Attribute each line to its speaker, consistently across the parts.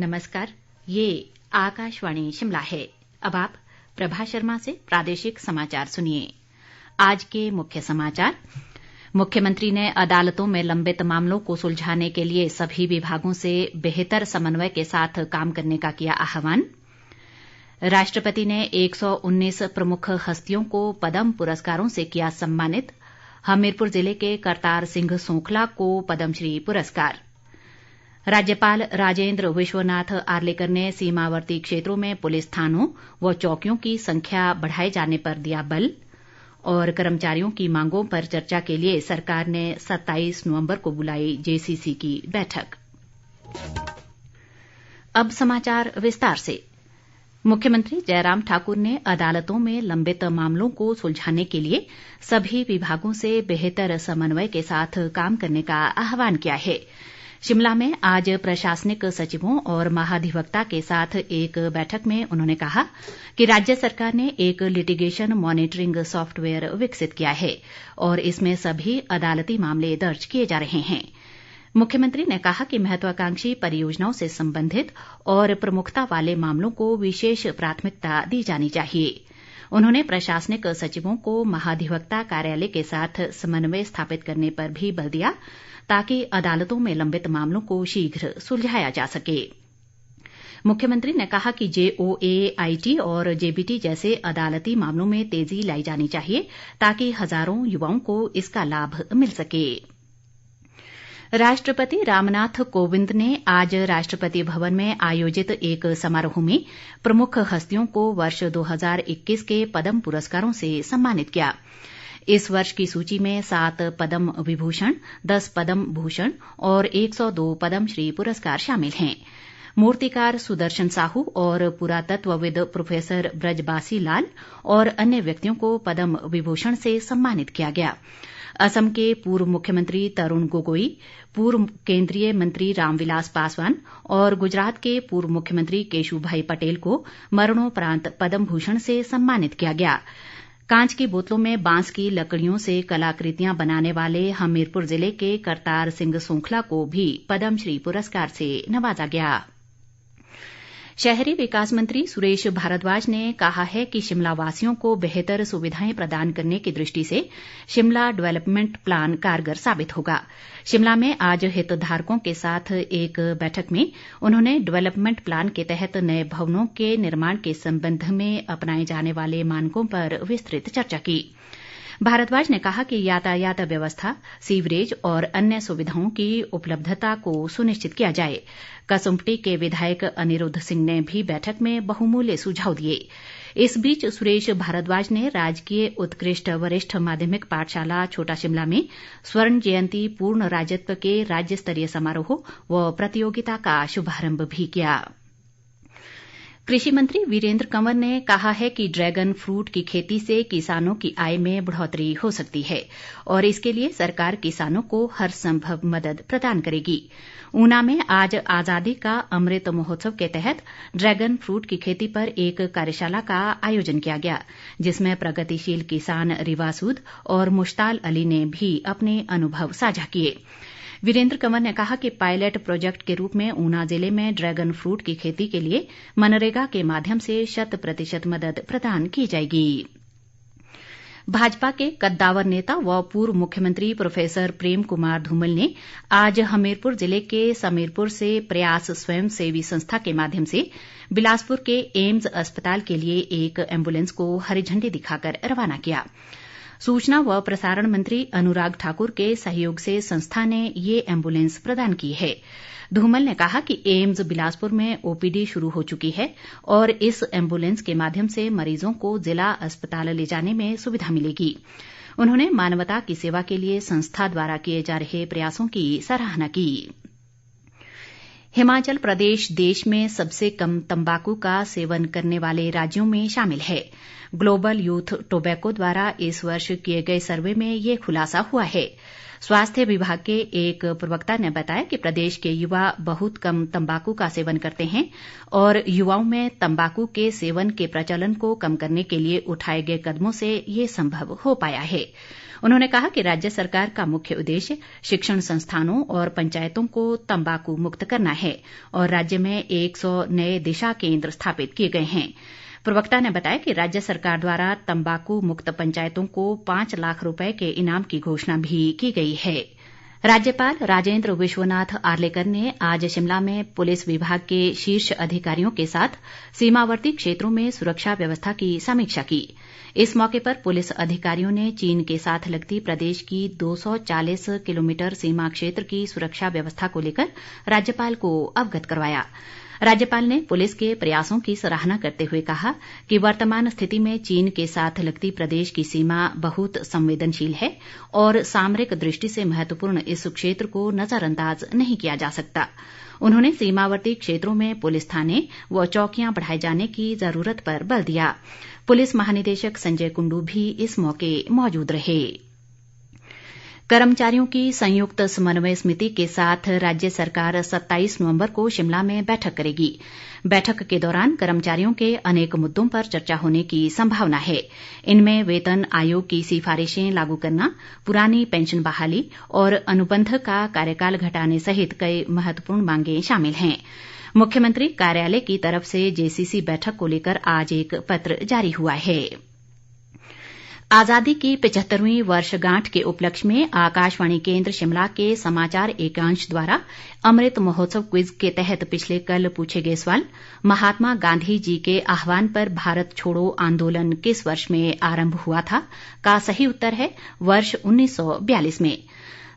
Speaker 1: नमस्कार, ये आकाशवाणी शिमला है। अब आप प्रभा शर्मा से प्रादेशिक समाचार सुनिए। आज के मुख्य समाचार। मुख्यमंत्री ने अदालतों में लंबित मामलों को सुलझाने के लिए सभी विभागों से बेहतर समन्वय के साथ काम करने का किया आह्वान। राष्ट्रपति ने 119 प्रमुख हस्तियों को पद्म पुरस्कारों से किया सम्मानित। हमीरपुर जिले के करतार सिंह सोंखला को पद्मश्री पुरस्कार। राज्यपाल राजेंद्र विश्वनाथ आर्लेकर ने सीमावर्ती क्षेत्रों में पुलिस थानों व चौकियों की संख्या बढ़ाए जाने पर दिया बल। और कर्मचारियों की मांगों पर चर्चा के लिए सरकार ने 27 नवंबर को बुलाई जेसीसी की बैठक। अब समाचार विस्तार से। मुख्यमंत्री जयराम ठाकुर ने अदालतों में लंबित मामलों को सुलझाने के लिए सभी विभागों से बेहतर समन्वय के साथ काम करने का आह्वान किया है। शिमला में आज प्रशासनिक सचिवों और महाधिवक्ता के साथ एक बैठक में उन्होंने कहा कि राज्य सरकार ने एक लिटिगेशन मॉनिटरिंग सॉफ्टवेयर विकसित किया है और इसमें सभी अदालती मामले दर्ज किए जा रहे हैं। मुख्यमंत्री ने कहा कि महत्वाकांक्षी परियोजनाओं से संबंधित और प्रमुखता वाले मामलों को विशेष प्राथमिकता दी जानी चाहिए। उन्होंने प्रशासनिक सचिवों को महाधिवक्ता कार्यालय के साथ समन्वय स्थापित करने पर भी बल दिया ताकि अदालतों में लंबित मामलों को शीघ्र सुलझाया जा सके। मुख्यमंत्री ने कहा कि जेओए, आईटी और जेबीटी जैसे अदालती मामलों में तेजी लाई जानी चाहिए ताकि हजारों युवाओं को इसका लाभ मिल सके। राष्ट्रपति रामनाथ कोविंद ने आज राष्ट्रपति भवन में आयोजित एक समारोह में प्रमुख हस्तियों को वर्ष 2021 के पद्म पुरस्कारों से सम्मानित किया। इस वर्ष की सूची में 7 पद्म विभूषण, 10 पद्म भूषण और 102 पद्मश्री पुरस्कार शामिल हैं। मूर्तिकार सुदर्शन साहू और पुरातत्वविद प्रोफेसर ब्रजबासी लाल और अन्य व्यक्तियों को पद्म विभूषण से सम्मानित किया गया। असम के पूर्व मुख्यमंत्री तरुण गोगोई, पूर्व केंद्रीय मंत्री रामविलास पासवान और गुजरात के पूर्व मुख्यमंत्री केशुभाई पटेल को मरणोपरांत पद्म भूषण से सम्मानित किया गया। कांच की बोतलों में बांस की लकड़ियों से कलाकृतियां बनाने वाले हमीरपुर जिले के करतार सिंह सोंखला को भी पद्मश्री पुरस्कार से नवाजा गया। शहरी विकास मंत्री सुरेश भारद्वाज ने कहा है कि शिमला वासियों को बेहतर सुविधाएं प्रदान करने की दृष्टि से शिमला डेवलपमेंट प्लान कारगर साबित होगा। शिमला में आज हितधारकों के साथ एक बैठक में उन्होंने डेवलपमेंट प्लान के तहत नए भवनों के निर्माण के संबंध में अपनाए जाने वाले मानकों पर विस्तृत चर्चा की। भारद्वाज ने कहा कि यातायात व्यवस्था, सीवरेज और अन्य सुविधाओं की उपलब्धता को सुनिश्चित किया जाए। कसुम्पटी के विधायक अनिरुद्ध सिंह ने भी बैठक में बहुमूल्य सुझाव दिए। इस बीच सुरेश भारद्वाज ने राजकीय उत्कृष्ट वरिष्ठ माध्यमिक पाठशाला छोटा शिमला में स्वर्ण जयंती पूर्ण राज्यत्व के राज्य स्तरीय समारोह व प्रतियोगिता का शुभारंभ भी किया। कृषि मंत्री वीरेंद्र कंवर ने कहा है कि ड्रैगन फ्रूट की खेती से किसानों की आय में बढ़ोतरी हो सकती है और इसके लिए सरकार किसानों को हर संभव मदद प्रदान करेगी। ऊना में आज आजादी का अमृत महोत्सव के तहत ड्रैगन फ्रूट की खेती पर एक कार्यशाला का आयोजन किया गया, जिसमें प्रगतिशील किसान रिवा सूद और मुश्ताल अली ने भी अपने अनुभव साझा किए। वीरेंद्र कंवर ने कहा कि पायलट प्रोजेक्ट के रूप में ऊना जिले में ड्रैगन फ्रूट की खेती के लिए मनरेगा के माध्यम से 100% मदद प्रदान की जाएगी। भाजपा के कद्दावर नेता व पूर्व मुख्यमंत्री प्रोफेसर प्रेम कुमार धूमल ने आज हमीरपुर जिले के समीरपुर से प्रयास स्वयं सेवी संस्था के माध्यम से बिलासपुर के एम्स अस्पताल के लिए एक एम्बुलेंस को हरी झंडी दिखाकर रवाना किया। सूचना व प्रसारण मंत्री अनुराग ठाकुर के सहयोग से संस्था ने ये एम्बुलेंस प्रदान की है। धूमल ने कहा कि एम्स बिलासपुर में ओपीडी शुरू हो चुकी है और इस एम्बुलेंस के माध्यम से मरीजों को जिला अस्पताल ले जाने में सुविधा मिलेगी। उन्होंने मानवता की सेवा के लिए संस्था द्वारा किए जा रहे प्रयासों की सराहना की। हिमाचल प्रदेश देश में सबसे कम तंबाकू का सेवन करने वाले राज्यों में शामिल है। ग्लोबल यूथ टोबैको द्वारा इस वर्ष किए गए सर्वे में ये खुलासा हुआ है। स्वास्थ्य विभाग के एक प्रवक्ता ने बताया कि प्रदेश के युवा बहुत कम तंबाकू का सेवन करते हैं और युवाओं में तंबाकू के सेवन के प्रचलन को कम करने के लिए उठाए गए कदमों से ये संभव हो पाया है। उन्होंने कहा कि राज्य सरकार का मुख्य उद्देश्य शिक्षण संस्थानों और पंचायतों को तंबाकू मुक्त करना है और राज्य में 100 नए दिशा केंद्र स्थापित किए गए हैं। प्रवक्ता ने बताया कि राज्य सरकार द्वारा तंबाकू मुक्त पंचायतों को 5 लाख रुपए के इनाम की घोषणा भी की गई है। राज्यपाल राजेंद्र विश्वनाथ आर्लेकर ने आज शिमला में पुलिस विभाग के शीर्ष अधिकारियों के साथ सीमावर्ती क्षेत्रों में सुरक्षा व्यवस्था की समीक्षा की। इस मौके पर पुलिस अधिकारियों ने चीन के साथ लगती प्रदेश की 240 किलोमीटर सीमा क्षेत्र की सुरक्षा व्यवस्था को लेकर राज्यपाल को अवगत करवाया। राज्यपाल ने पुलिस के प्रयासों की सराहना करते हुए कहा कि वर्तमान स्थिति में चीन के साथ लगती प्रदेश की सीमा बहुत संवेदनशील है और सामरिक दृष्टि से महत्वपूर्ण इस क्षेत्र को नजरअंदाज नहीं किया जा सकता। उन्होंने सीमावर्ती क्षेत्रों में पुलिस थाने व चौकियां बढ़ाए जाने की जरूरत पर बल दिया। पुलिस महानिदेशक संजय कुंडू भी इस मौके मौजूद रहे। कर्मचारियों की संयुक्त समन्वय समिति के साथ राज्य सरकार 27 नवंबर को शिमला में बैठक करेगी। बैठक के दौरान कर्मचारियों के अनेक मुद्दों पर चर्चा होने की संभावना है। इनमें वेतन आयोग की सिफारिशें लागू करना, पुरानी पेंशन बहाली और अनुबंध का कार्यकाल घटाने सहित कई महत्वपूर्ण मांगें शामिल हैं। मुख्यमंत्री कार्यालय की तरफ से जेसीसी बैठक को लेकर आज एक पत्र जारी हुआ है। आजादी की 75वीं वर्षगांठ के उपलक्ष्य में आकाशवाणी केंद्र शिमला के समाचार एकांश द्वारा अमृत महोत्सव क्विज के तहत पिछले कल पूछे गए सवाल महात्मा गांधी जी के आह्वान पर भारत छोड़ो आंदोलन किस वर्ष में आरंभ हुआ था का सही उत्तर है वर्ष 1942 में।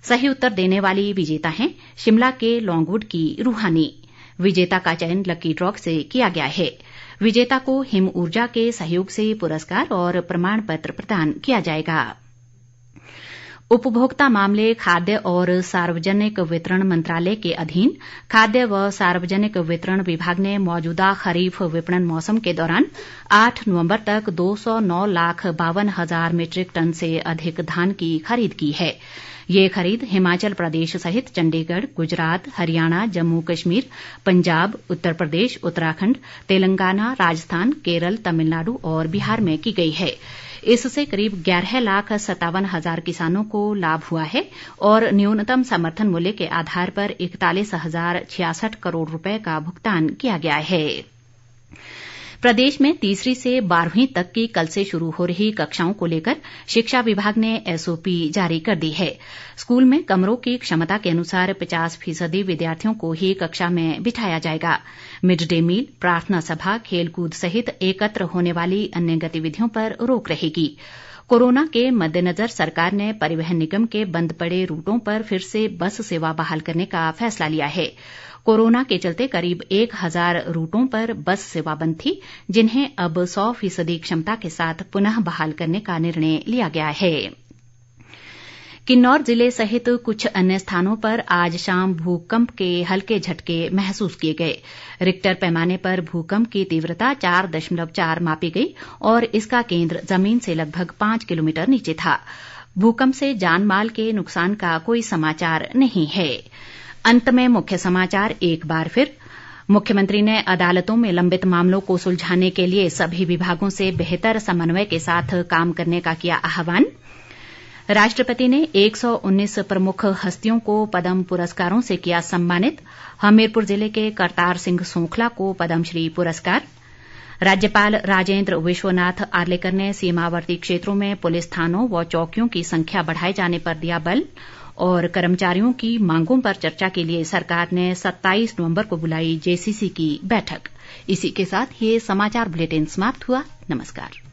Speaker 1: सही उत्तर देने वाली विजेता हैं शिमला के लॉन्गवुड की रूहानी। विजेता का चयन लकी ड्रॉ से किया गया है। विजेता को हिम ऊर्जा के सहयोग से पुरस्कार और प्रमाण पत्र प्रदान किया जाएगा। उपभोक्ता मामले, खाद्य और सार्वजनिक वितरण मंत्रालय के अधीन खाद्य व सार्वजनिक वितरण विभाग ने मौजूदा खरीफ विपणन मौसम के दौरान 8 नवंबर तक 209,52,000 मीट्रिक टन से अधिक धान की खरीद की है। ये खरीद हिमाचल प्रदेश सहित चंडीगढ़, गुजरात, हरियाणा, जम्मू कश्मीर, पंजाब, उत्तर प्रदेश, उत्तराखंड, तेलंगाना, राजस्थान, केरल, तमिलनाडु और बिहार में की गई है। इससे करीब 11,57,000 किसानों को लाभ हुआ है और न्यूनतम समर्थन मूल्य के आधार पर 41,066 करोड़ रुपए का भुगतान किया गया है। प्रदेश में 3री से 12वीं तक की कल से शुरू हो रही कक्षाओं को लेकर शिक्षा विभाग ने एसओपी जारी कर दी है। स्कूल में कमरों की क्षमता के अनुसार 50% विद्यार्थियों को ही कक्षा में बिठाया जाएगा। मिड डे मील, प्रार्थना सभा, खेलकूद सहित एकत्र होने वाली अन्य गतिविधियों पर रोक रहेगी। कोरोना के मद्देनजर सरकार ने परिवहन निगम के बंद पड़े रूटों पर फिर से बस सेवा बहाल करने का फैसला लिया है। कोरोना के चलते करीब 1,000 रूटों पर बस सेवा बंद थी, जिन्हें अब 100% क्षमता के साथ पुनः बहाल करने का निर्णय लिया गया है। किन्नौर जिले सहित कुछ अन्य स्थानों पर आज शाम भूकंप के हल्के झटके महसूस किए गए। रिक्टर पैमाने पर भूकंप की तीव्रता 4.4 मापी गई और इसका केंद्र जमीन से लगभग 5 किलोमीटर नीचे था। भूकंप से जान माल के नुकसान का कोई समाचार नहीं है। अंत में मुख्य समाचार एक बार फिर। मुख्यमंत्री ने अदालतों में लंबित मामलों को सुलझाने के लिए सभी विभागों से बेहतर समन्वय के साथ काम करने का किया आह्वान। राष्ट्रपति ने 119 प्रमुख हस्तियों को पद्म पुरस्कारों से किया सम्मानित। हमीरपुर जिले के करतार सिंह सोंखला को पद्मश्री पुरस्कार। राज्यपाल राजेंद्र विश्वनाथ आर्लेकर ने सीमावर्ती क्षेत्रों में पुलिस थानों व चौकियों की संख्या बढ़ाए जाने पर दिया बल। और कर्मचारियों की मांगों पर चर्चा के लिए सरकार ने 27 नवंबर को बुलाई जेसीसी की बैठक। इसी के साथ ये समाचार बुलेटिन समाप्त हुआ। नमस्कार।